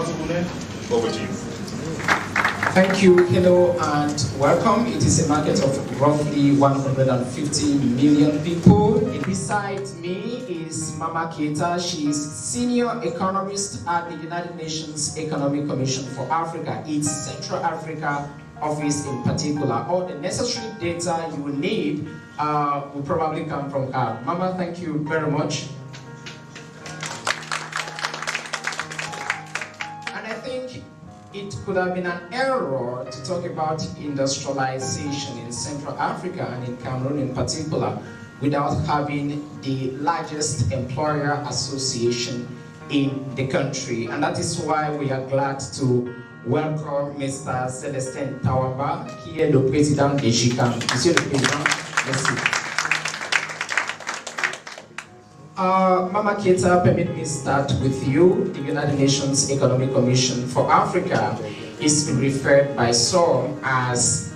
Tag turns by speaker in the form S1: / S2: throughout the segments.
S1: Charles Ebune, over to you.
S2: Thank you, hello and welcome. It is a market of roughly 150 million people. Beside me is Mama Keita. She is Senior Economist at the United Nations Economic Commission for Africa, its Central Africa office in particular. All the necessary data you will need will probably come from her. Mama, thank you very much. And I think it could have been an error to talk about industrialization in Central Africa and in Cameroon in particular without having the largest employer association in the country. And that is why we are glad to welcome Mr. Celestin Tawamba, qui est le président de GICAM. Monsieur le Président, merci. Mama Keita, permit me start with you. The United Nations Economic Commission for Africa is referred by some as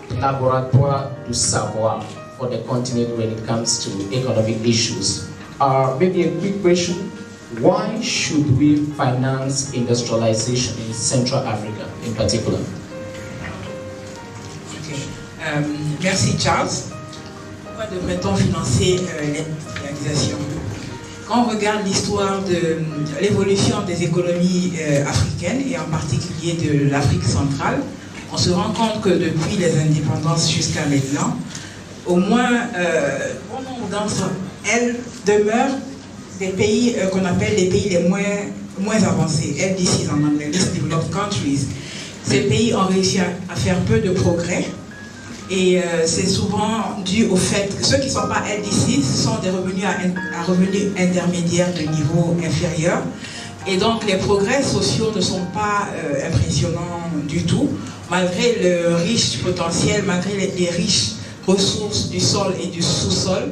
S2: the Laboratoire du Savoir for the continent when it comes to economic issues. Maybe a quick question. Why should we finance industrialization in Central Africa in particular?
S3: Okay. Merci Charles. Pourquoi devrait-on financer l'industrialisation? Quand on regarde l'histoire de l'évolution des économies africaines et en particulier de l'Afrique centrale, on se rend compte que depuis les indépendances jusqu'à maintenant, au moins bon nombre d'entre elles demeurent des pays qu'on appelle les pays les moins avancés, LDCs en anglais, Least Developed Countries. Ces pays ont réussi à faire peu de progrès et c'est souvent dû au fait que ceux qui ne sont pas LDCs sont des revenus à revenus intermédiaires de niveau inférieur et donc les progrès sociaux ne sont pas impressionnants du tout, malgré le riche potentiel, malgré les riches ressources du sol et du sous-sol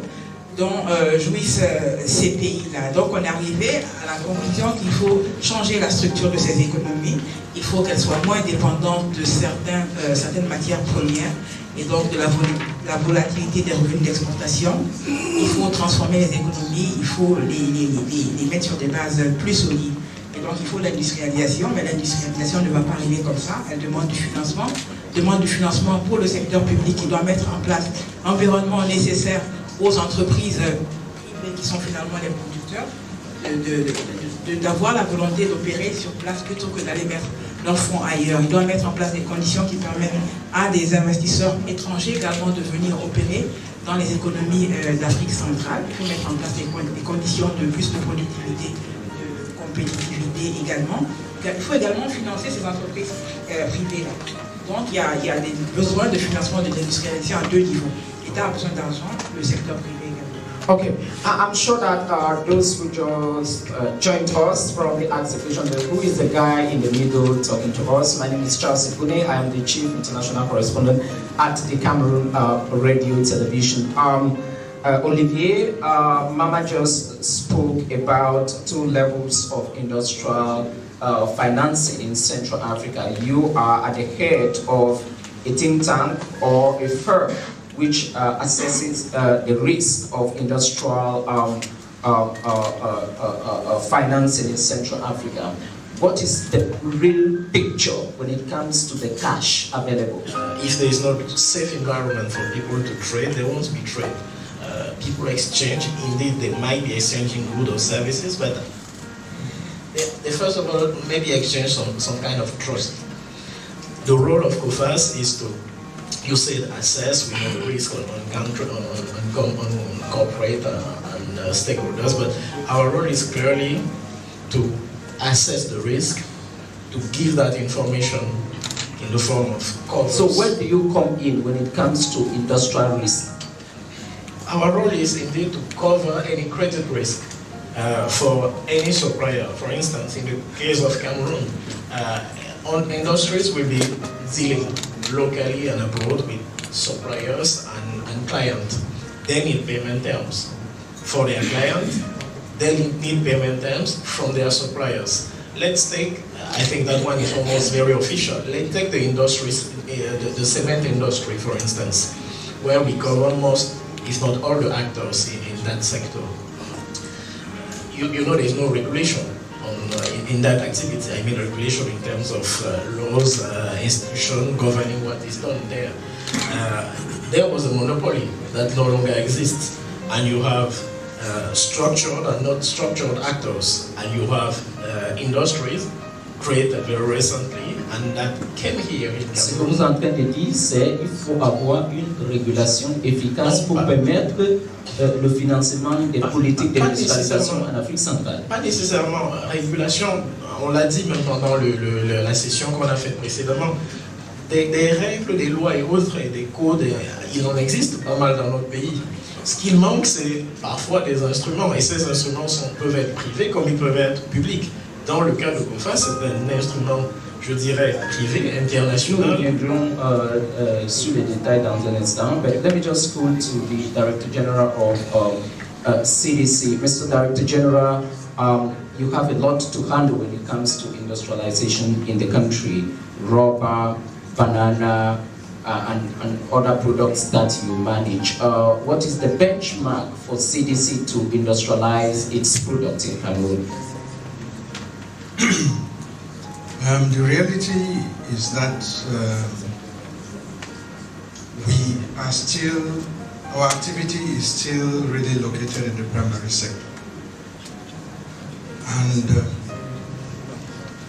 S3: dont jouissent ces pays-là. Donc on est arrivé à la conclusion qu'il faut changer la structure de ces économies, il faut qu'elles soient moins dépendantes de certaines matières premières et donc de la volatilité des revenus d'exportation. Il faut transformer les économies, il faut les mettre sur des bases plus solides. Et donc il faut l'industrialisation, mais l'industrialisation ne va pas arriver comme ça, elle demande du financement pour le secteur public qui doit mettre en place l'environnement nécessaire aux entreprises privées qui sont finalement les producteurs, d'avoir la volonté d'opérer sur place plutôt que d'aller mettre leurs fonds ailleurs. Ils doivent mettre en place des conditions qui permettent à des investisseurs étrangers également de venir opérer dans les économies d'Afrique centrale. Il faut mettre en place des conditions de plus de productivité, de compétitivité également. Il faut également financer ces entreprises privées-là. Donc il y a des besoins de financement de l'industrialisation à deux niveaux. L'État a besoin d'argent, le secteur privé également.
S2: Okay, I'm sure that those who just joined us probably asked the question, who is the guy in the middle talking to us? My name is Charles Ebune. I am the Chief International Correspondent at the Cameroon Radio Television. Olivier, Mama just spoke about two levels of industrial financing in Central Africa. You are at the head of a think tank or a firm which assesses the risk of industrial financing in Central Africa. What is the real picture when it comes to the cash available?
S4: If there is no safe environment for people to trade, there won't be trade. People exchange, indeed they might be exchanging goods or services, but they first of all maybe exchange some kind of trust. The role of COFAS is to, you said, assess, we know the risk on corporate and stakeholders, but our role is clearly to assess the risk, to give that information in the form of covers.
S2: So where do you come in when it comes to industrial risk?
S4: Our role is indeed to cover any credit risk for any supplier. For instance, in the case of Cameroon, on industries will be dealing locally and abroad with suppliers and clients. They need payment terms for their client. They need payment terms from their suppliers. Let's take, I think that one is almost very official. Let's take the industries, the cement industry, for instance, where we cover most, if not all, the actors in that sector. You know there's no regulation in that activity. I mean regulation in terms of laws, institution governing what is done there. There was a monopoly that no longer exists, and you have structured and not structured actors, and you have industries created very recently and that came here in Cameroon.
S2: Ce que vous êtes en train de dire, c'est qu'il faut avoir une régulation efficace pour permettre le financement des politiques d'industrialisation en Afrique centrale.
S4: Pas nécessairement régulation, on l'a dit même pendant la session qu'on a faite précédemment. Des règles, des lois et autres, et des codes, il en existe pas mal dans notre pays. Ce qu'il manque, c'est parfois des instruments, et ces instruments peuvent être privés comme ils peuvent être publics. Dans le cas de COFA, c'est un instrument, je dirais, privé, international.
S2: Nous reviendrons sur les détails dans un instant, but let me just go to the Director General of CDC. Mr. Director General, you have a lot to handle when it comes to industrialization in the country. Rubber, banana, and other products that you manage. What is the benchmark for CDC to industrialize its products in Cameroon?
S1: The reality is that our activity is still really located in the primary sector. And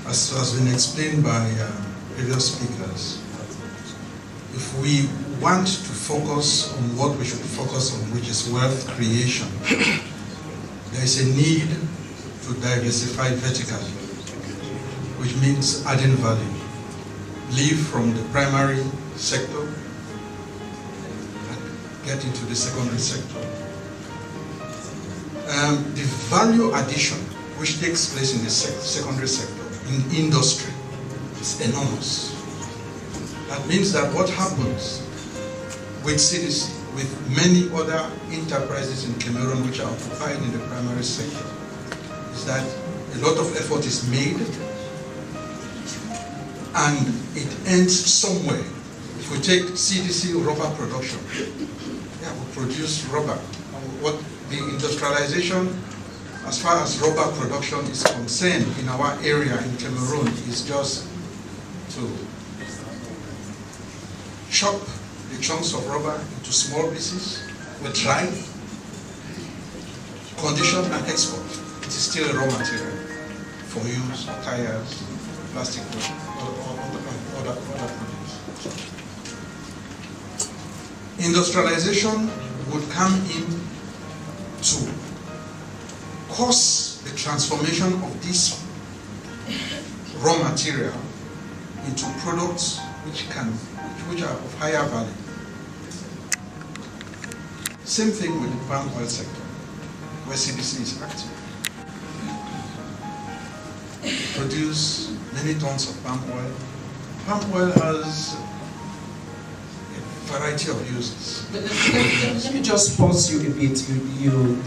S1: as has been explained by previous speakers, if we want to focus on what we should focus on, which is wealth creation, there is a need to diversify vertically, which means adding value. Leave from the primary sector and get into the secondary sector. The value addition which takes place in the secondary sector, in industry, is enormous. That means that what happens with CDC, with many other enterprises in Cameroon which are occupied in the primary sector, is that a lot of effort is made and it ends somewhere. If we take CDC rubber production, yeah, we produce rubber. What the industrialization, as far as rubber production is concerned in our area in Cameroon, is just to chop the chunks of rubber into small pieces, we dry, condition and export. It is still a raw material for use, tires, plastic, other products. Industrialization would come in to cause the transformation of this raw material into products which are of higher value. Same thing with the palm oil sector, where CDC is active. We produce many tons of palm oil. Palm oil has a variety of uses.
S2: Let me just pause you a bit. You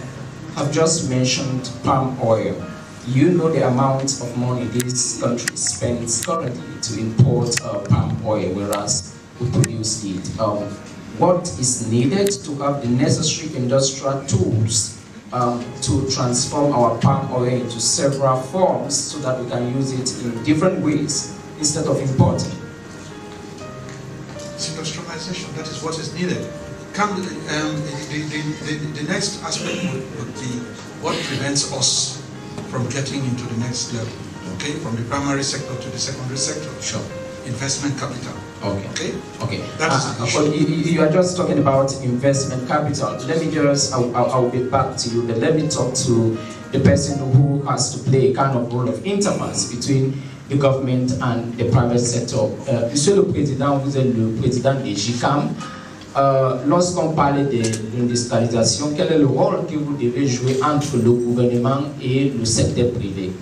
S2: have just mentioned palm oil. You know the amount of money this country spends currently to import palm oil, whereas we produce it. What is needed to have the necessary industrial tools to transform our palm oil into several forms so that we can use it in different ways instead of importing?
S1: It's industrialization, that is what is needed. The next aspect would be what prevents us from getting into the next level, okay? From the primary sector to the secondary sector.
S2: Sure.
S1: Investment capital.
S2: Okay. Okay.
S1: That is the issue.
S2: You are just talking about investment capital. Let me just, I'll be back to you, but let me talk to the person who has to play a kind of role of interface between the government and the private sector. Monsieur le Président, vous êtes le président des GICAM. Lorsqu'on parle de l'industrialisation, quel est le rôle que vous devez jouer entre le gouvernement et le secteur privé?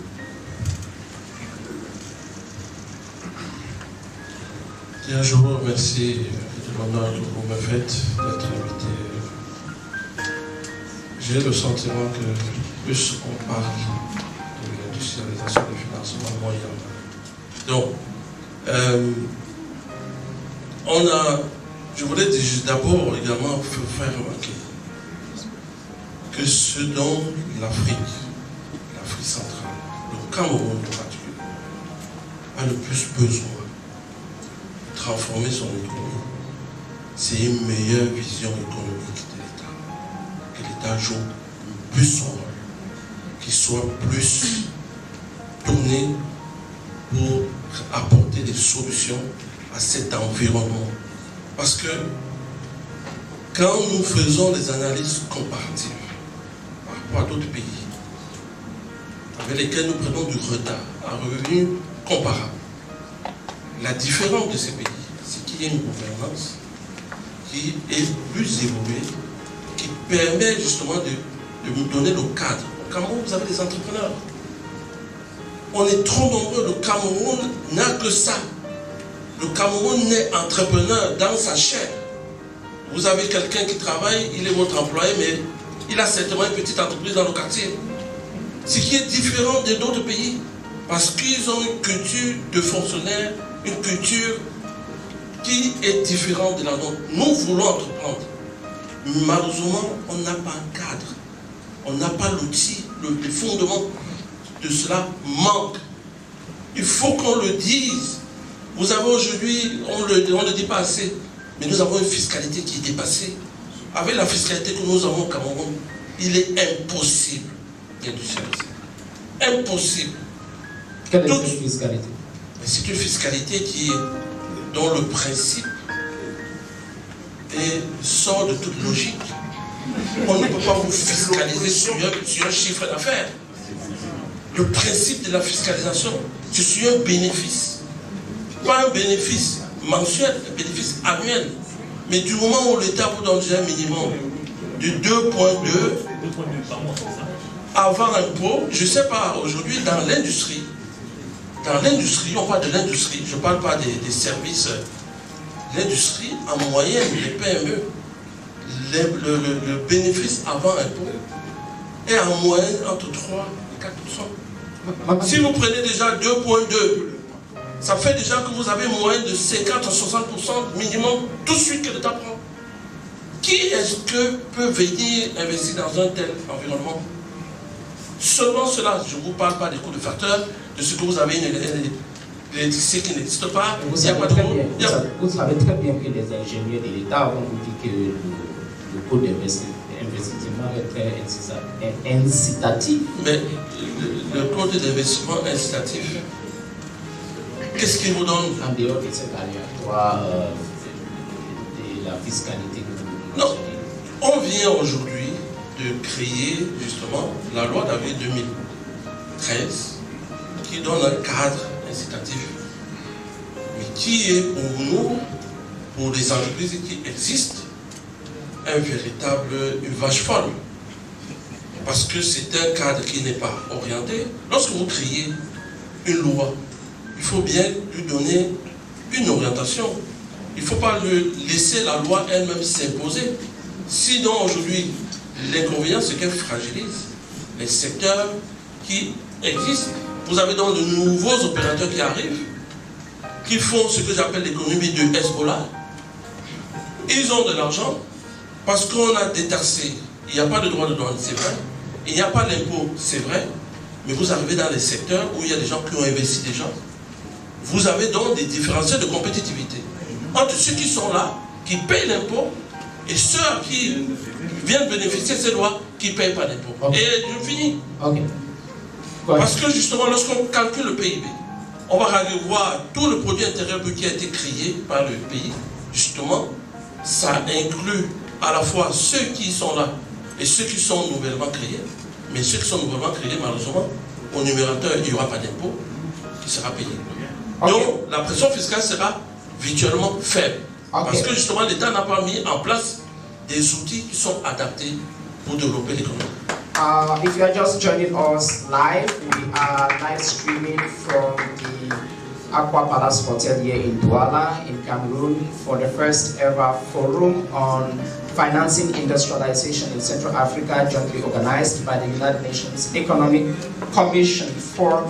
S5: Bien, je vous remercie de l'honneur que vous me faites d'être invité. J'ai le sentiment que plus on parle de l'industrialisation du financement moyen. Donc, je voulais d'abord également faire remarquer que ce dont l'Afrique centrale le Cameroun aujourd'hui a le plus besoin de transformer son économie, c'est une meilleure vision économique de l'État. Que l'État joue plus son rôle, qu'il soit plus tourné pour apporter des solutions à cet environnement. Parce que quand nous faisons des analyses comparatives par rapport à d'autres pays avec lesquels nous prenons du retard à revenus comparables, la différence de ces pays, c'est qu'il y a une gouvernance qui est plus évoluée, qui permet justement de nous donner le cadre. Au Cameroun, vous avez des entrepreneurs. On est trop nombreux. Le Cameroun n'a que ça. Le Cameroun est entrepreneur dans sa chair. Vous avez quelqu'un qui travaille, il est votre employé, mais il a certainement une petite entreprise dans le quartier. Ce qui est différent de d'autres pays, parce qu'ils ont une culture de fonctionnaire, une culture qui est différente de la nôtre. Nous voulons entreprendre. Malheureusement, on n'a pas un cadre. On n'a pas l'outil, le fondement de cela manque. Il faut qu'on le dise. Vous avez aujourd'hui, on ne le dit pas assez, mais nous avons une fiscalité qui est dépassée. Avec la fiscalité que nous avons au Cameroun, il est impossible d'industrialiser. Impossible.
S2: Quelle est cette fiscalité?
S5: C'est une fiscalité dont le principe sort de toute logique. On ne peut pas vous fiscaliser sur un chiffre d'affaires. Le principe de la fiscalisation, c'est sur un bénéfice. Pas un bénéfice mensuel, un bénéfice annuel. Mais du moment où l'État vous donne un minimum de 2,2 avant impôt, je ne sais pas, aujourd'hui dans l'industrie, on parle de l'industrie, je ne parle pas des services. L'industrie, en moyenne, les PME, le bénéfice avant impôt est en moyenne entre 3 et 4%. Si vous prenez déjà 2,2, ça fait déjà que vous avez moyenne de 50 à 60% minimum tout de suite que l'État prend. Qui est-ce que peut venir investir dans un tel environnement? Seulement cela, je ne vous parle pas des coûts de facteurs, de ce que vous avez une l'électricité qui n'existe pas.
S2: Vous savez très bien que les ingénieurs de l'État vont vous dire que le coût d'investissement est très incitatif.
S5: Mais le coût d'investissement incitatif, qu'est-ce qu'il vous donne?
S2: En dehors de cet aléatoire de la fiscalité que vous
S5: Non, on vient aujourd'hui de créer justement la loi d'avril 2013 qui donne un cadre incitatif, mais qui est pour nous, pour les entreprises qui existent, une vache folle. Parce que c'est un cadre qui n'est pas orienté. Lorsque vous créez une loi, il faut bien lui donner une orientation. Il ne faut pas laisser la loi elle-même s'imposer. Sinon, aujourd'hui, l'inconvénient, c'est qu'elle fragilise les secteurs qui existent. Vous avez donc de nouveaux opérateurs qui arrivent, qui font ce que j'appelle l'économie de Hezbollah. Ils ont de l'argent parce qu'on a détaxé. Il n'y a pas de droit de douane, c'est vrai. Il n'y a pas d'impôt, c'est vrai. Mais vous arrivez dans les secteurs où il y a des gens qui ont investi déjà. Vous avez donc des différentiels de compétitivité entre ceux qui sont là, qui payent l'impôt, et ceux qui viennent bénéficier de ces lois qui ne payent pas d'impôt. Okay. Et je finis. Okay. Parce que justement, lorsqu'on calcule le PIB, on va revoir tout le produit intérieur brut qui a été créé par le pays. Justement, ça inclut à la fois ceux qui sont là et ceux qui sont nouvellement créés. Mais ceux qui sont nouvellement créés, malheureusement, au numérateur, il n'y aura pas d'impôt qui sera payé. Okay. Donc, la pression fiscale sera virtuellement faible. Okay. Parce que justement, l'État n'a pas mis en place des outils qui sont adaptés pour développer l'économie.
S2: If you are just joining us live, we are live streaming from the Aqua Palace Hotel here in Douala, in Cameroon, for the first ever forum on financing industrialization in Central Africa, jointly organized by the United Nations Economic Commission for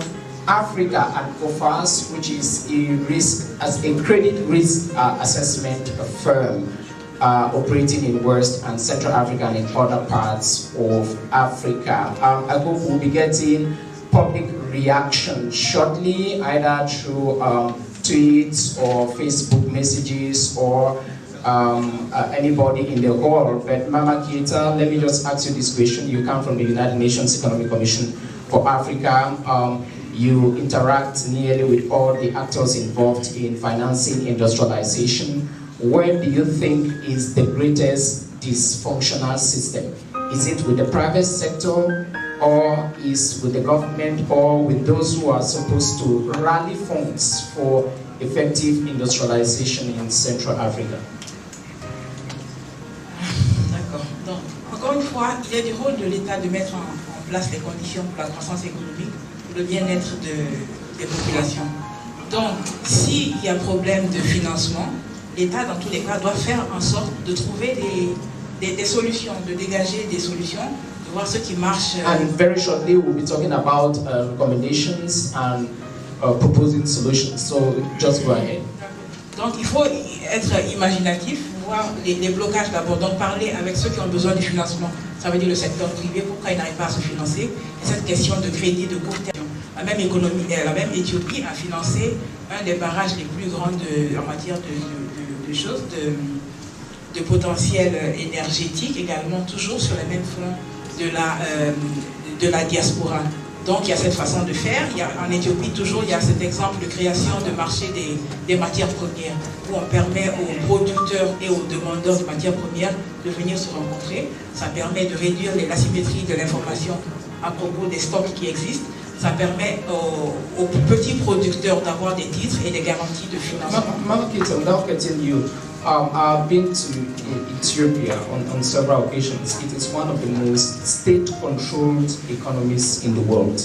S2: Africa and COFAS, which is a credit risk assessment firm operating in West and Central Africa and in other parts of Africa. I hope we'll be getting public reaction shortly, either through tweets or Facebook messages or anybody in the hall. But Mama Keita, let me just ask you this question. You come from the United Nations Economic Commission for Africa. You interact nearly with all the actors involved in financing industrialization. Where do you think is the greatest dysfunctional system? Is it with the private sector, or is with the government, or with those who are supposed to rally funds for effective industrialization in Central Africa?
S3: D'accord. Donc, encore une fois, il est du rôle de l'État de mettre en place les conditions pour la croissance économique, pour le bien-être des populations. Donc, s'il y a problème de financement, l'État, dans tous les cas, doit faire en sorte de trouver des solutions, de dégager des solutions, de voir ce qui marche.
S2: And very shortly, we'll be talking about recommendations and proposing solutions. So just go ahead.
S3: Donc, il faut être imaginatif, voir les blocages d'abord. Donc, parler avec ceux qui ont besoin du financement. Ça veut dire le secteur privé, pourquoi il n'arrive pas à se financer. Et cette question de crédit de court terme. La même Éthiopie a financé un des barrages les plus grands en matière de choses, de potentiel énergétique, également toujours sur les mêmes fonds de la diaspora. Donc il y a cette façon de faire. En Éthiopie, toujours, il y a cet exemple de création de marché des matières premières, où on permet aux producteurs et aux demandeurs de matières premières de venir se rencontrer. Ça permet de réduire l'asymétrie de l'information à propos des stocks qui existent. Ça permet aux petits producteurs d'avoir des titres et des garanties de financement.
S2: Mama Keita, without cutting you, I've been to Ethiopia on several occasions. It is one of the most state-controlled economies in the world.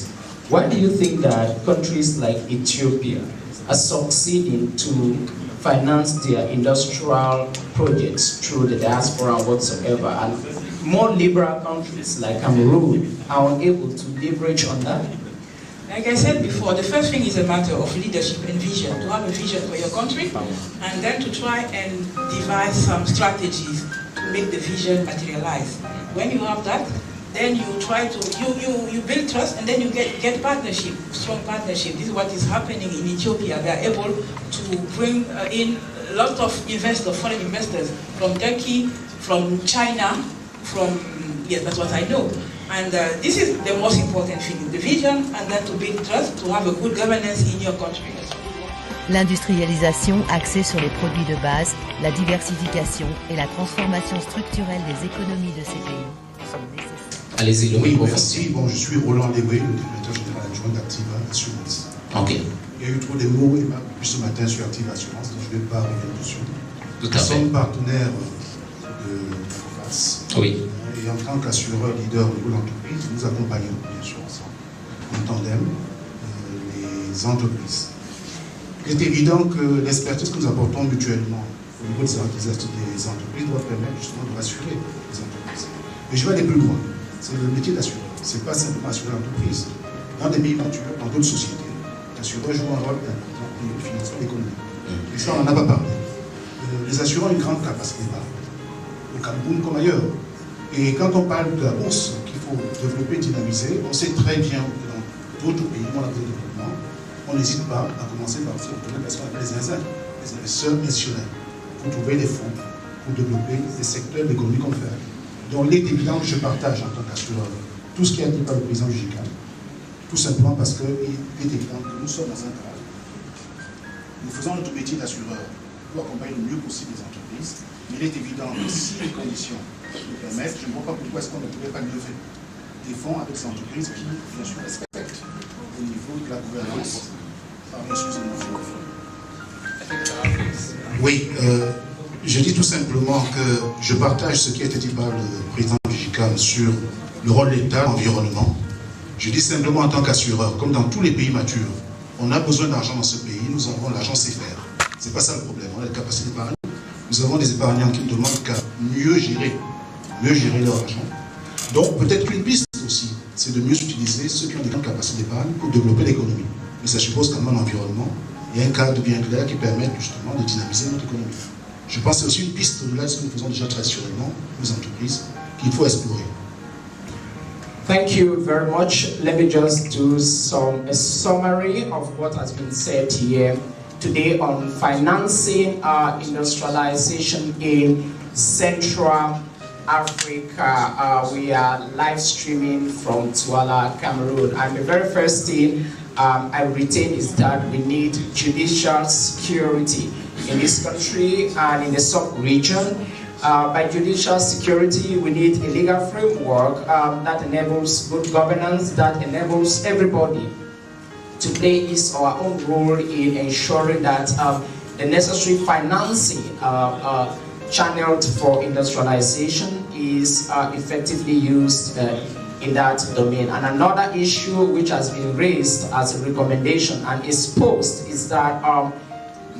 S2: Why do you think that countries like Ethiopia are succeeding to finance their industrial projects through the diaspora whatsoever, and more liberal countries like Cameroon are unable to leverage on that?
S3: Like I said before, the first thing is a matter of leadership and vision. To have a vision for your country, and then to try and devise some strategies to make the vision materialize. When you have that, then you try to, you build trust, and then you get partnership, strong partnership. This is what is happening in Ethiopia. They are able to bring in a lot of investors, foreign investors, from Turkey, from China, yes, that's what I know. And this is the most important thing, the vision, and then to build trust, to have a good governance in your country.
S6: L'industrialisation axée sur les produits de base, la diversification et la transformation structurelle des économies de ces pays sont nécessaires.
S2: Allez-y, le
S7: oui, merci. Bon, je suis Roland Léoué, le directeur général adjoint d'Activa Assurance.
S2: Ok.
S7: Il y a eu trop de mots ce matin sur Activa Assurance, donc je ne vais pas revenir dessus.
S2: Tout à fait.
S7: Nous sommes partenaires de FAS.
S2: Oui.
S7: Et en tant qu'assureur leader au niveau de l'entreprise, nous accompagnons bien sûr ensemble, en tandem, les entreprises. Il est évident que l'expertise que nous apportons mutuellement au niveau des entreprises doit permettre justement de rassurer les entreprises. Mais je vais aller plus loin. C'est le métier d'assureur. Ce n'est pas simplement assurer l'entreprise. Dans des pays matures, dans d'autres sociétés, l'assureur joue un rôle important dans le financement économique. Et ça, on n'en a pas parlé. Les assureurs ont une grande capacité d'épargne, au Cameroun comme ailleurs. Et quand on parle de la bourse qu'il faut développer, dynamiser, on sait très bien que dans d'autres pays, dans la développement, on n'hésite pas à commencer par ce qu'on appelle les zinzins, les investisseurs institutionnels, pour trouver des fonds, pour développer des secteurs d'économie qu'on fait. Donc il est évident que je partage en tant qu'assureur tout ce qui a été dit par le président Gigal, tout simplement parce qu'il est évident que nous sommes dans un cadre. Nous faisons notre métier d'assureur pour accompagner le mieux possible les entreprises, mais il est évident que si les conditions nous permettent, je ne vois pas pourquoi est-ce qu'on ne pourrait pas lever des fonds avec ces entreprises qui, bien sûr, respectent au niveau de la gouvernance. Oui, je dis tout simplement que je partage ce qui a été dit par le président Gigal sur le rôle de l'État dans l'environnement. Je dis simplement en tant qu'assureur, comme dans tous les pays matures, on a besoin d'argent dans ce pays, nous avons l'argent, c'est faire. Ce n'est pas ça le problème, on a des capacités d'épargne. Nous avons des épargnants qui ne demandent qu'à mieux gérer leur argent. Donc peut-être qu'une piste aussi, c'est de mieux utiliser ceux qui ont des grandes capacités d'épargne pour développer l'économie. Mais ça suppose quand même un environnement et un cadre bien clair qui permettent justement de dynamiser notre économie. Je pense que c'est aussi une piste au-delà de ce que nous faisons déjà traditionnellement, nos entreprises, qu'il faut explorer.
S2: Thank you very much. Let me just do a summary of what has been said here today on financing industrialization in Central Africa. We are live streaming from Douala, Cameroon. And the very first thing I retain is that we need judicial security in this country and in the sub-region. By judicial security, we need a legal framework that enables good governance, that enables everybody to play his or her own role in ensuring that the necessary financing channeled for industrialization is effectively used in that domain. And another issue which has been raised as a recommendation and is posed is that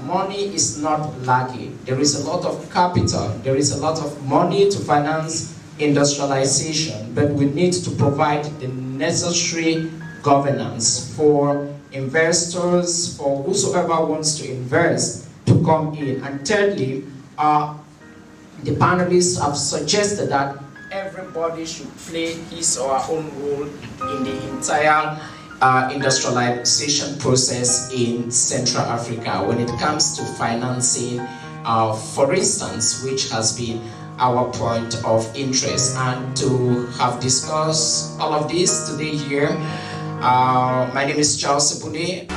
S2: money is not lacking. There is a lot of capital, there is a lot of money to finance industrialization, but we need to provide the necessary governance for investors, for whosoever wants to invest, to come in. And thirdly, the panelists have suggested that everybody should play his or her own role in the entire industrialization process in Central Africa when it comes to financing, for instance, which has been our point of interest. And to have discussed all of this today here, my name is Charles Sepune.